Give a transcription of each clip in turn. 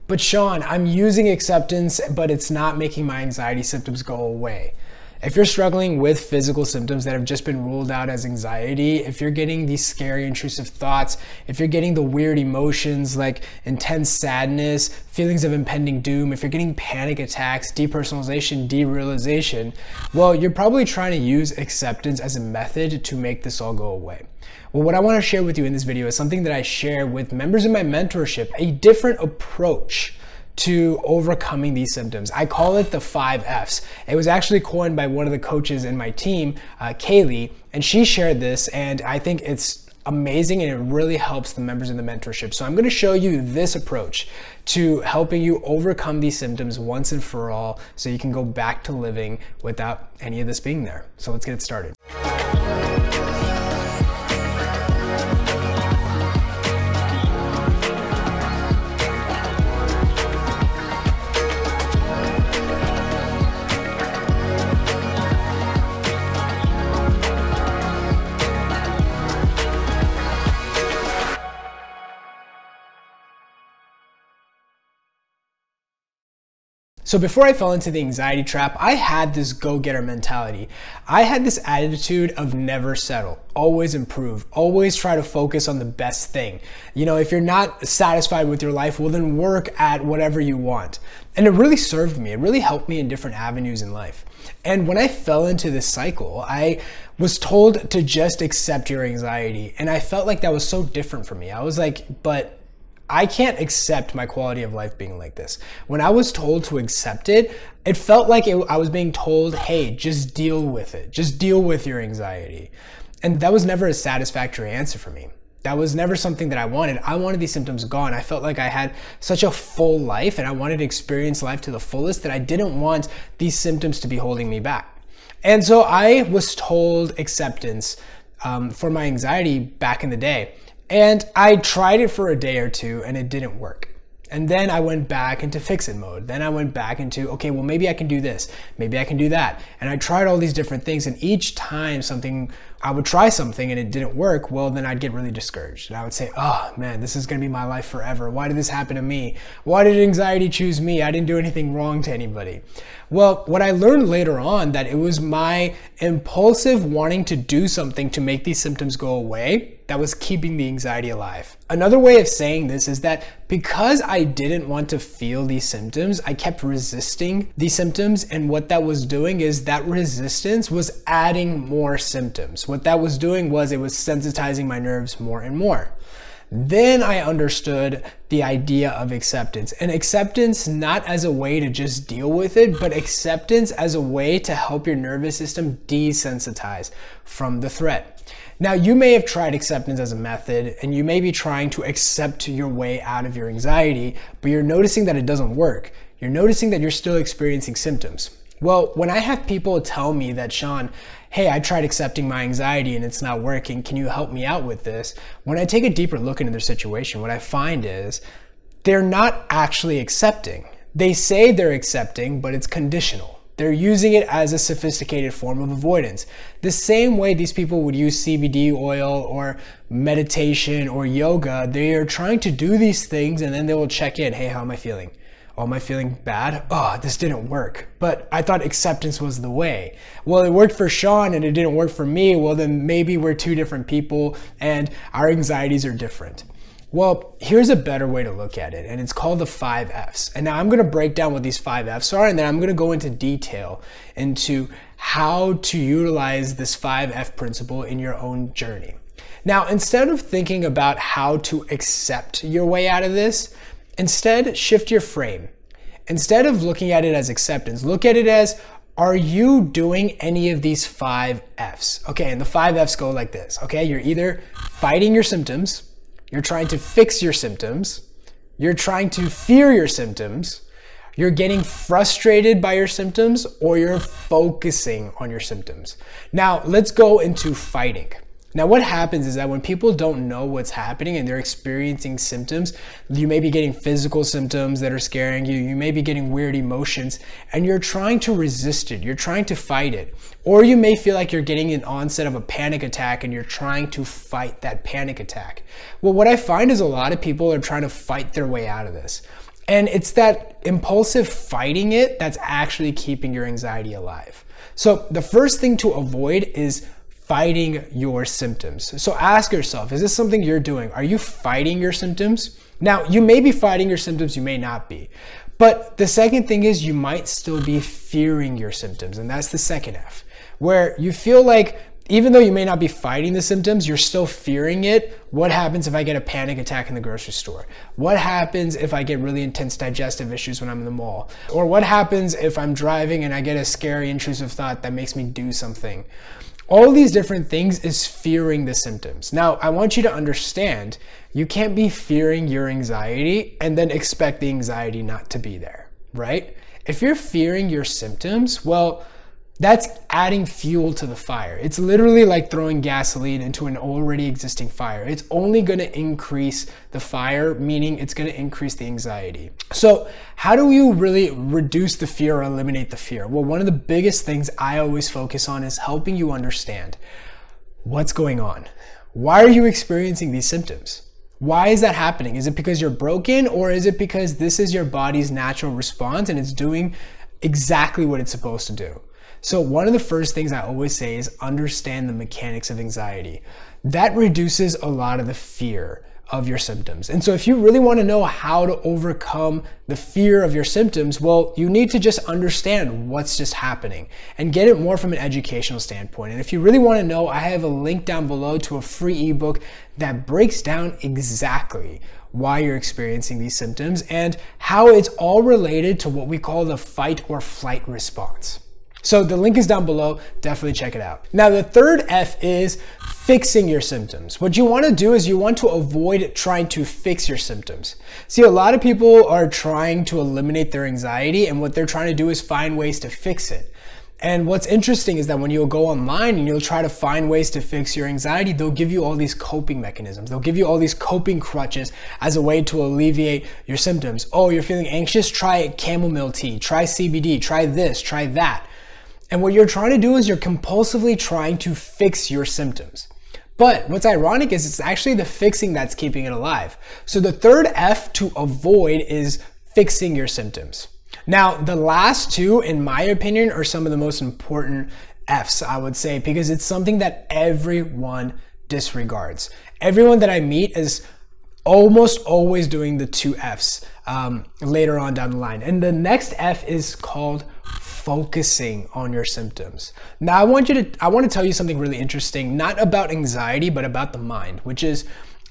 But Shaan, I'm using acceptance, but it's not making my anxiety symptoms go away. If you're struggling with physical symptoms that have just been ruled out as anxiety, if you're getting these scary, intrusive thoughts, if you're getting the weird emotions like intense sadness, feelings of impending doom, if you're getting panic attacks, depersonalization, derealization, well, you're probably trying to use acceptance as a method to make this all go away. Well, what I want to share with you in this video is something that I share with members in my mentorship, a different approach to overcoming these symptoms. I call it the 5 Fs. It was actually coined by one of the coaches in my team, Kaylee, and she shared this, and I think it's amazing and it really helps the members in the mentorship. So I'm going to show you this approach to helping you overcome these symptoms once and for all so you can go back to living without any of this being there. So let's get started. So before I fell into the anxiety trap, I had this go-getter mentality. I had this attitude of never settle, always improve, always try to focus on the best thing. You know, if you're not satisfied with your life, well then work at whatever you want. And it really served me. It really helped me in different avenues in life. And when I fell into this cycle, I was told to just accept your anxiety. And I felt like that was so different for me. I was like, but I can't accept my quality of life being like this. When I was told to accept it, it felt like I was being told, hey, just deal with it. Just deal with your anxiety. And that was never a satisfactory answer for me. That was never something that I wanted. I wanted these symptoms gone. I felt like I had such a full life and I wanted to experience life to the fullest that I didn't want these symptoms to be holding me back. And so I was told acceptance for my anxiety back in the day. And I tried it for a day or two and it didn't work. And then I went back into fix-it mode. Then I went back into, okay, well, maybe I can do this. Maybe I can do that. And I tried all these different things. And each time I would try something and it didn't work, well, then I'd get really discouraged. And I would say, oh man, this is going to be my life forever. Why did this happen to me? Why did anxiety choose me? I didn't do anything wrong to anybody. Well, what I learned later on that it was my impulsive wanting to do something to make these symptoms go away that was keeping the anxiety alive. Another way of saying this is that because I didn't want to feel these symptoms, I kept resisting these symptoms. And what that was doing is that resistance was adding more symptoms. What that was doing was it was sensitizing my nerves more and more. Then I understood the idea of acceptance, and acceptance not as a way to just deal with it, but acceptance as a way to help your nervous system desensitize from the threat. Now, you may have tried acceptance as a method and you may be trying to accept your way out of your anxiety, but you're noticing that it doesn't work. You're noticing that you're still experiencing symptoms. Well, when I have people tell me that, Shaan, hey, I tried accepting my anxiety and it's not working, can you help me out with this? When I take a deeper look into their situation, what I find is they're not actually accepting. They say they're accepting, but it's conditional. They're using it as a sophisticated form of avoidance. The same way these people would use CBD oil or meditation or yoga, they are trying to do these things and then they will check in. Hey, how am I feeling? Oh, am I feeling bad? Oh, this didn't work. But I thought acceptance was the way. Well, it worked for Shaan and it didn't work for me. Well, then maybe we're two different people and our anxieties are different. Well, here's a better way to look at it, and it's called the 5 Fs. And now I'm going to break down what these 5 Fs are, and then I'm going to go into detail into how to utilize this 5F principle in your own journey. Now, instead of thinking about how to accept your way out of this, instead shift your frame. Instead of looking at it as acceptance, look at it as, are you doing any of these 5 Fs? Okay, and the 5 Fs go like this, okay? You're either fighting your symptoms, you're trying to fix your symptoms, you're trying to fear your symptoms, you're getting frustrated by your symptoms, or you're focusing on your symptoms. Now, let's go into fighting. Now, what happens is that when people don't know what's happening and they're experiencing symptoms, you may be getting physical symptoms that are scaring you, you may be getting weird emotions, and you're trying to resist it, you're trying to fight it. Or you may feel like you're getting an onset of a panic attack and you're trying to fight that panic attack. Well, what I find is a lot of people are trying to fight their way out of this. And it's that impulsive fighting it that's actually keeping your anxiety alive. So the first thing to avoid is fighting your symptoms. So ask yourself, is this something you're doing? Are you fighting your symptoms? Now, you may be fighting your symptoms, you may not be. But the second thing is you might still be fearing your symptoms. And that's the second F, where you feel like even though you may not be fighting the symptoms, you're still fearing it. What happens if I get a panic attack in the grocery store? What happens if I get really intense digestive issues when I'm in the mall? Or what happens if I'm driving and I get a scary intrusive thought that makes me do something? All these different things is fearing the symptoms. Now, I want you to understand, you can't be fearing your anxiety and then expect the anxiety not to be there, right? If you're fearing your symptoms, well, that's adding fuel to the fire. It's literally like throwing gasoline into an already existing fire. It's only going to increase the fire, meaning it's going to increase the anxiety. So how do you really reduce the fear or eliminate the fear? Well, one of the biggest things I always focus on is helping you understand what's going on. Why are you experiencing these symptoms? Why is that happening? Is it because you're broken, or is it because this is your body's natural response and it's doing exactly what it's supposed to do? So one of the first things I always say is understand the mechanics of anxiety. That reduces a lot of the fear of your symptoms. And so if you really want to know how to overcome the fear of your symptoms, well, you need to just understand what's just happening and get it more from an educational standpoint. And if you really want to know, I have a link down below to a free ebook that breaks down exactly why you're experiencing these symptoms and how it's all related to what we call the fight or flight response. So the link is down below, definitely check it out. Now the third F is fixing your symptoms. What you want to do is you want to avoid trying to fix your symptoms. See, a lot of people are trying to eliminate their anxiety, and what they're trying to do is find ways to fix it. And what's interesting is that when you'll go online and you'll try to find ways to fix your anxiety, they'll give you all these coping mechanisms. They'll give you all these coping crutches as a way to alleviate your symptoms. Oh, you're feeling anxious? Try chamomile tea, try CBD, try this, try that. And what you're trying to do is you're compulsively trying to fix your symptoms. But what's ironic is it's actually the fixing that's keeping it alive. So the third F to avoid is fixing your symptoms. Now, the last two, in my opinion, are some of the most important Fs, I would say, because it's something that everyone disregards. Everyone that I meet is almost always doing the two Fs later on down the line. And the next F is called focusing on your symptoms. Now I want to tell you something really interesting, not about anxiety, but about the mind, which is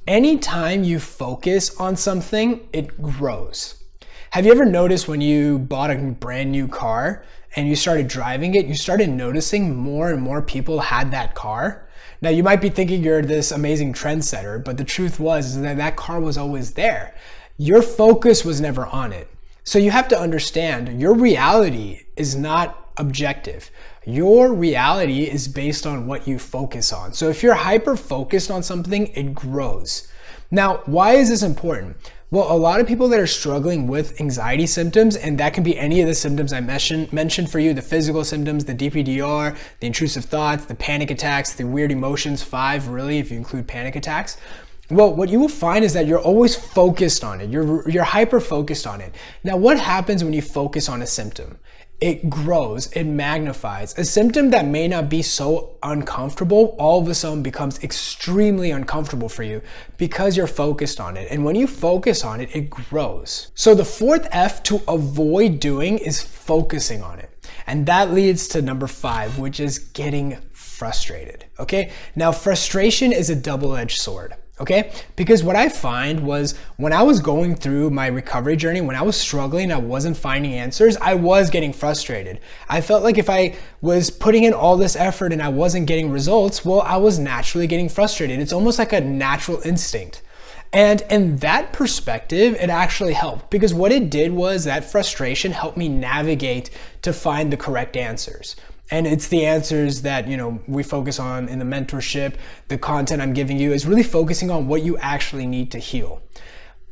anytime you focus on something, it grows. Have you ever noticed when you bought a brand new car and you started driving it, you started noticing more and more people had that car? Now you might be thinking you're this amazing trendsetter, but the truth was that that car was always there. Your focus was never on it. So you have to understand your reality is not objective. Your reality is based on what you focus on. So if you're hyper focused on something, it grows. Now, why is this important? Well, a lot of people that are struggling with anxiety symptoms, and that can be any of the symptoms I mentioned for you, the physical symptoms, the DPDR, the intrusive thoughts, the panic attacks, the weird emotions, 5 really, if you include panic attacks. Well, what you will find is that you're always focused on it. You're hyper focused on it. Now, what happens when you focus on a symptom? It grows, it magnifies. A symptom that may not be so uncomfortable all of a sudden becomes extremely uncomfortable for you because you're focused on it. And when you focus on it, it grows. So the fourth F to avoid doing is focusing on it. And that leads to number 5, which is getting frustrated. Okay? Now, frustration is a double-edged sword. Okay? Because what I find was when I was going through my recovery journey, when I was struggling, I wasn't finding answers, I was getting frustrated. I felt like if I was putting in all this effort and I wasn't getting results, well, I was naturally getting frustrated. It's almost like a natural instinct. And in that perspective, it actually helped because what it did was that frustration helped me navigate to find the correct answers. And it's the answers that, we focus on in the mentorship. The content I'm giving you is really focusing on what you actually need to heal.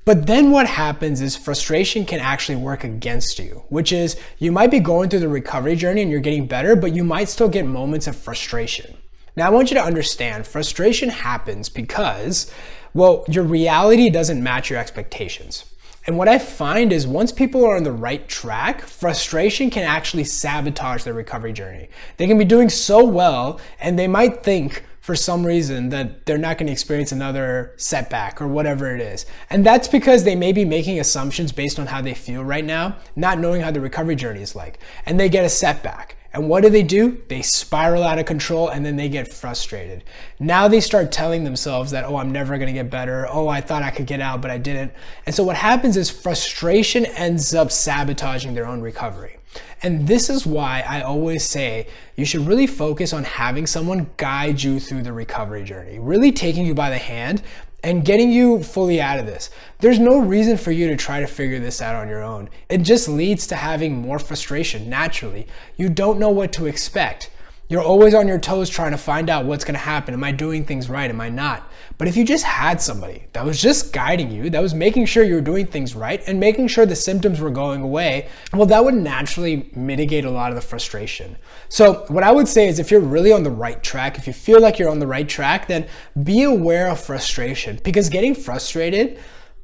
But then what happens is frustration can actually work against you, which is you might be going through the recovery journey and you're getting better, but you might still get moments of frustration. Now, I want you to understand frustration happens because, well, your reality doesn't match your expectations. And what I find is once people are on the right track, frustration can actually sabotage their recovery journey. They can be doing so well and they might think for some reason that they're not going to experience another setback or whatever it is. And that's because they may be making assumptions based on how they feel right now, not knowing how the recovery journey is like. And they get a setback. And what do? They spiral out of control and then they get frustrated. Now they start telling themselves that, oh, I'm never gonna get better. Oh, I thought I could get out, but I didn't. And so what happens is frustration ends up sabotaging their own recovery. And this is why I always say you should really focus on having someone guide you through the recovery journey, really taking you by the hand and getting you fully out of this. There's no reason for you to try to figure this out on your own. It just leads to having more frustration naturally. You don't know what to expect. You're always on your toes trying to find out what's gonna happen. Am I doing things right? Am I not? But if you just had somebody that was just guiding you, that was making sure you were doing things right and making sure the symptoms were going away, well, that would naturally mitigate a lot of the frustration. So what I would say is if you're really on the right track, if you feel like you're on the right track, then be aware of frustration, because getting frustrated,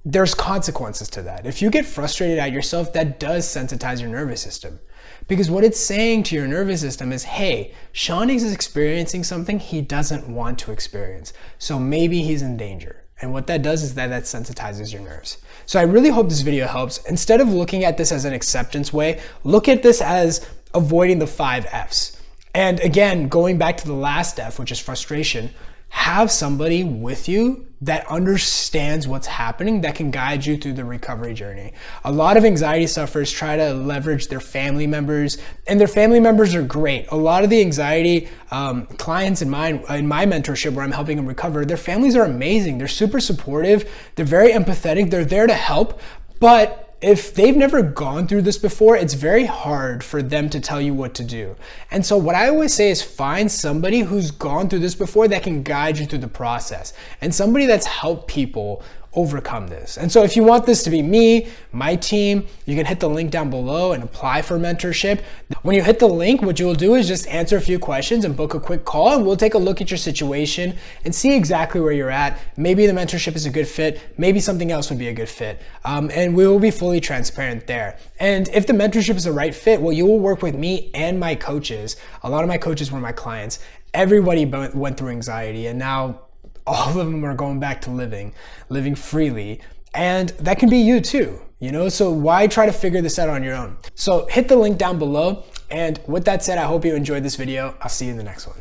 there's consequences to that. If you get frustrated at yourself, that does sensitize your nervous system. Because what it's saying to your nervous system is, hey, Shaan is experiencing something he doesn't want to experience. So maybe he's in danger. And what that does is that sensitizes your nerves. So I really hope this video helps. Instead of looking at this as an acceptance way, look at this as avoiding the 5 Fs. And again, going back to the last F, which is frustration, have somebody with you that understands what's happening, that can guide you through the recovery journey. A lot of anxiety sufferers try to leverage their family members, and their family members are great. A lot of the anxiety clients in my mentorship where I'm helping them recover, their families are amazing. They're super supportive. They're very empathetic. They're there to help. But if they've never gone through this before, it's very hard for them to tell you what to do. And so what I always say is find somebody who's gone through this before that can guide you through the process, and somebody that's helped people overcome this. And so if you want this to be me, my team, you can hit the link down below and apply for mentorship. When you hit the link, what you will do is just answer a few questions and book a quick call, and we'll take a look at your situation and see exactly where you're at. Maybe the mentorship is a good fit, maybe something else would be a good fit. And we will be fully transparent there. And if the mentorship is the right fit, well, you will work with me and my coaches. A lot of my coaches were my clients. Everybody went through anxiety, and now all of them are going back to living freely. And that can be you too, you know? So why try to figure this out on your own? So hit the link down below. And with that said, I hope you enjoyed this video. I'll see you in the next one.